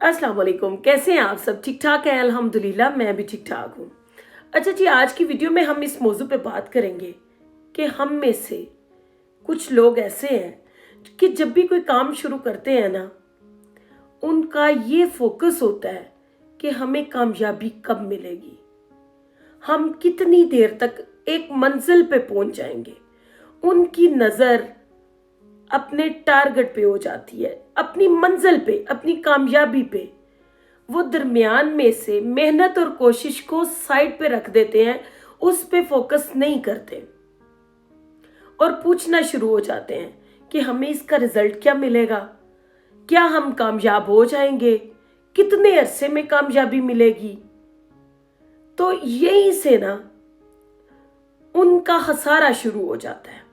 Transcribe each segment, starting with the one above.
अस्सलाम वालेकुम। कैसे हैं आप सब? ठीक ठाक हैं? अल्हम्दुलिल्लाह मैं भी ठीक ठाक हूँ। अच्छा जी, आज की वीडियो में हम इस मौजू पे बात करेंगे कि हम में से कुछ लोग ऐसे हैं कि जब भी कोई काम शुरू करते हैं ना, उनका ये फोकस होता है कि हमें कामयाबी कब मिलेगी, हम कितनी देर तक एक मंजिल पे पहुंच जाएंगे। उनकी नज़र अपने टारगेट पे हो जाती है, अपनी मंजिल पे, अपनी कामयाबी पे। वो दरमियान में से मेहनत और कोशिश को साइड पे रख देते हैं, उस पे फोकस नहीं करते और पूछना शुरू हो जाते हैं कि हमें इसका रिजल्ट क्या मिलेगा, क्या हम कामयाब हो जाएंगे, कितने अरसे में कामयाबी मिलेगी। तो यहीं से ना उनका खसारा शुरू हो जाता है।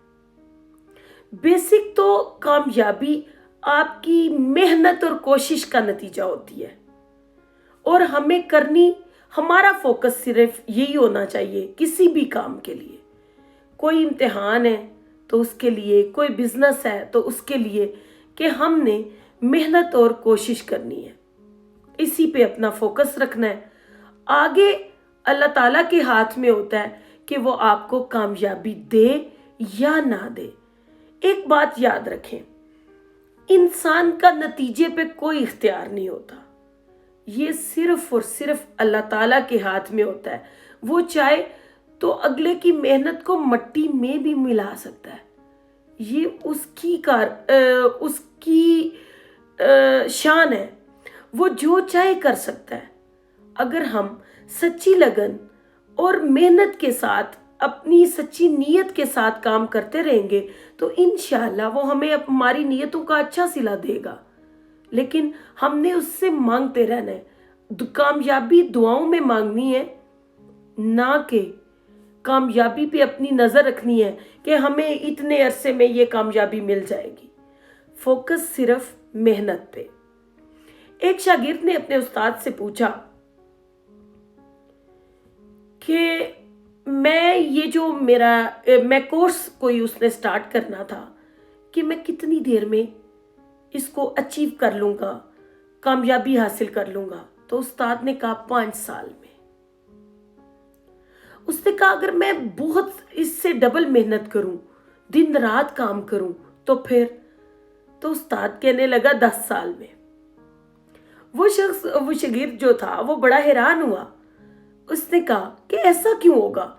बेसिक तो कामयाबी आपकी मेहनत और कोशिश का नतीजा होती है और हमें करनी, हमारा फोकस सिर्फ यही होना चाहिए किसी भी काम के लिए। कोई इम्तिहान है तो उसके लिए, कोई बिजनेस है तो उसके लिए, कि हमने मेहनत और कोशिश करनी है, इसी पे अपना फोकस रखना है। आगे अल्लाह ताला के हाथ में होता है कि वो आपको कामयाबी दे या ना दे। एक बात याद रखें, इंसान का नतीजे पे कोई इख्तियार नहीं होता, ये सिर्फ और सिर्फ अल्लाह ताला के हाथ में होता है। वो चाहे तो अगले की मेहनत को मट्टी में भी मिला सकता है। ये उसकी शान है, वो जो चाहे कर सकता है। अगर हम सच्ची लगन और मेहनत के साथ, अपनी सच्ची नीयत के साथ काम करते रहेंगे तो इंशाल्लाह वो हमें हमारी नीयतों का अच्छा सिला देगा। लेकिन हमने उससे मांगते रहना है, कामयाबी दुआओं में मांगनी है, ना कि कामयाबी पे अपनी नज़र रखनी है कि हमें इतने अरसे में ये कामयाबी मिल जाएगी। फोकस सिर्फ मेहनत पे। एक शागिर्द ने अपने उस्ताद से पूछा कि मैं कोर्स कोई उसने स्टार्ट करना था कि मैं कितनी देर में इसको अचीव कर लूंगा, कामयाबी हासिल कर लूंगा। तो उस्ताद ने कहा 5 साल में। उसने कहा अगर मैं बहुत इससे डबल मेहनत करूं, दिन रात काम करूं, तो फिर? तो उस्ताद कहने लगा 10 साल में। वो शागिर्द जो था वो बड़ा हैरान हुआ। उसने कहा कि ऐसा क्यों होगा,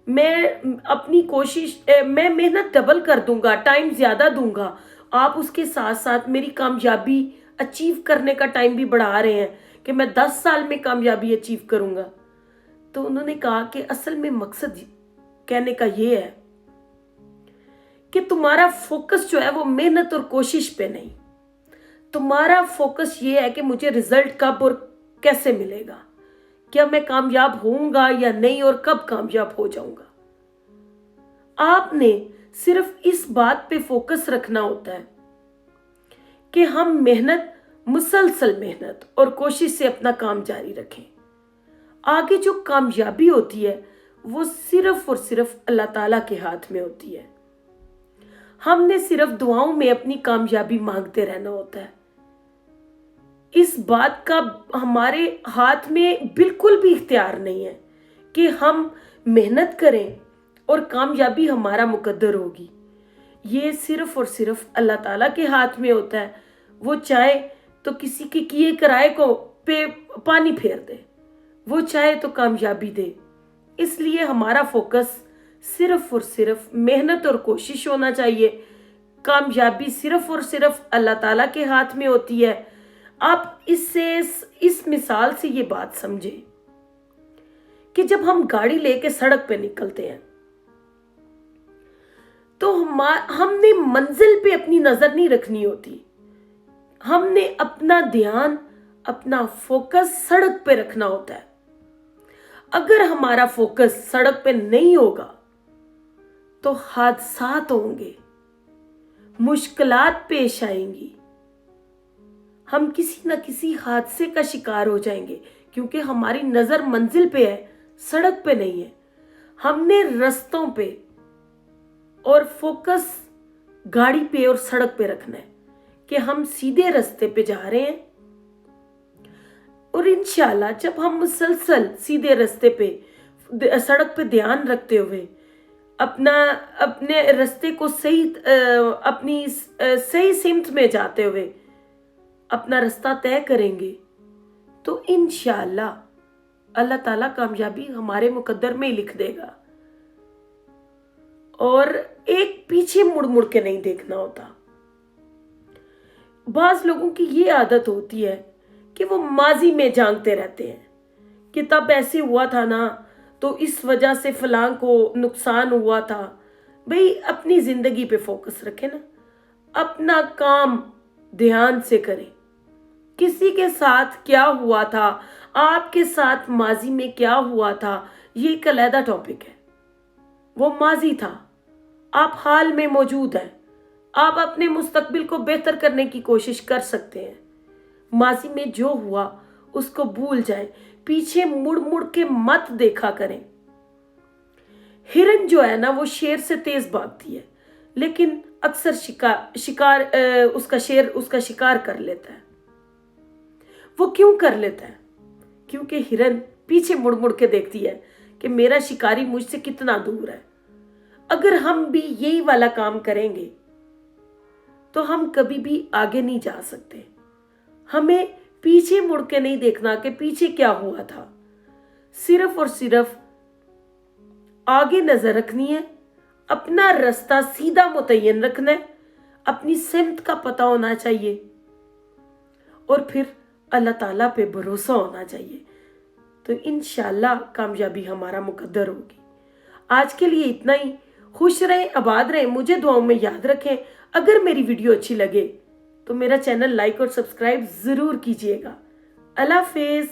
मैं अपनी कोशिश, मैं मेहनत डबल कर दूंगा, टाइम ज्यादा दूंगा, आप उसके साथ साथ मेरी कामयाबी अचीव करने का टाइम भी बढ़ा रहे हैं कि मैं 10 साल में कामयाबी अचीव करूंगा। तो उन्होंने कहा कि असल में मकसद कहने का ये है कि तुम्हारा फोकस जो है वो मेहनत और कोशिश पे नहीं, तुम्हारा फोकस ये है कि मुझे रिजल्ट कब और कैसे मिलेगा, क्या मैं कामयाब होऊंगा या नहीं, और कब कामयाब हो जाऊंगा। आपने सिर्फ इस बात पे फोकस रखना होता है कि हम मुसलसल मेहनत और कोशिश से अपना काम जारी रखें। आगे जो कामयाबी होती है वो सिर्फ और सिर्फ अल्लाह ताला के हाथ में होती है। हमने सिर्फ दुआओं में अपनी कामयाबी मांगते रहना होता है। इस बात का हमारे हाथ में बिल्कुल भी इख्तियार नहीं है कि हम मेहनत करें और कामयाबी हमारा मुकद्दर होगी। ये सिर्फ और सिर्फ अल्लाह ताला के हाथ में होता है। वो चाहे तो किसी के किए कराए को पे पानी फेर दे, वो चाहे तो कामयाबी दे। इसलिए हमारा फोकस सिर्फ और सिर्फ मेहनत और कोशिश होना चाहिए। कामयाबी सिर्फ और सिर्फ अल्लाह ताला के हाथ में होती है। आप इस मिसाल से ये बात समझे कि जब हम गाड़ी लेके सड़क पे निकलते हैं तो हमने मंजिल पे अपनी नजर नहीं रखनी होती, हमने अपना ध्यान, अपना फोकस सड़क पे रखना होता है। अगर हमारा फोकस सड़क पे नहीं होगा तो हादसात होंगे, मुश्किलात पेश आएंगी, हम किसी न किसी हादसे का शिकार हो जाएंगे, क्योंकि हमारी नजर मंजिल पे है, सड़क पे नहीं है। हमने रास्तों पे और फोकस गाड़ी पे और सड़क पे रखना है कि हम सीधे रास्ते पे जा रहे हैं और इंशाल्लाह जब हम मुसलसल सीधे रास्ते पे सड़क पे ध्यान रखते हुए अपना अपने रास्ते को अपनी सही सिमत में जाते हुए अपना रास्ता तय करेंगे तो इंशाल्लाह अल्लाह ताला कामयाबी हमारे मुकद्दर में ही लिख देगा। और एक पीछे मुड़ मुड़ के नहीं देखना होता। बाज लोगों की ये आदत होती है कि वो माजी में झांकते रहते हैं कि तब ऐसे हुआ था ना, तो इस वजह से फलां को नुकसान हुआ था। भाई अपनी जिंदगी पे फोकस रखें ना, अपना काम ध्यान से करें। किसी के साथ क्या हुआ था, आपके साथ माजी में क्या हुआ था, ये एक अलग टॉपिक है। वो माजी था, आप हाल में मौजूद हैं, आप अपने मुस्तकबिल को बेहतर करने की कोशिश कर सकते हैं। माजी में जो हुआ उसको भूल जाएं, पीछे मुड़ मुड़ के मत देखा करें। हिरन जो है ना वो शेर से तेज भागती है, लेकिन अक्सर शेर उसका शिकार कर लेता है। वो क्यों कर लेता है? क्योंकि हिरन पीछे मुड़ मुड़ के देखती है कि मेरा शिकारी मुझसे कितना दूर है। अगर हम भी यही वाला काम करेंगे तो हम कभी भी आगे नहीं जा सकते। हमें पीछे मुड़ के नहीं देखना कि पीछे क्या हुआ था, सिर्फ और सिर्फ आगे नजर रखनी है, अपना रास्ता सीधा मुतय्यन रखना है, अपनी सिमत का पता होना चाहिए और फिर अल्लाह ताला पे भरोसा होना चाहिए। तो इंशाल्लाह कामयाबी हमारा मुकद्दर होगी। आज के लिए इतना ही। खुश रहें, आबाद रहें, मुझे दुआओं में याद रखें। अगर मेरी वीडियो अच्छी लगे तो मेरा चैनल लाइक और सब्सक्राइब जरूर कीजिएगा। अल्लाह हाफिज़।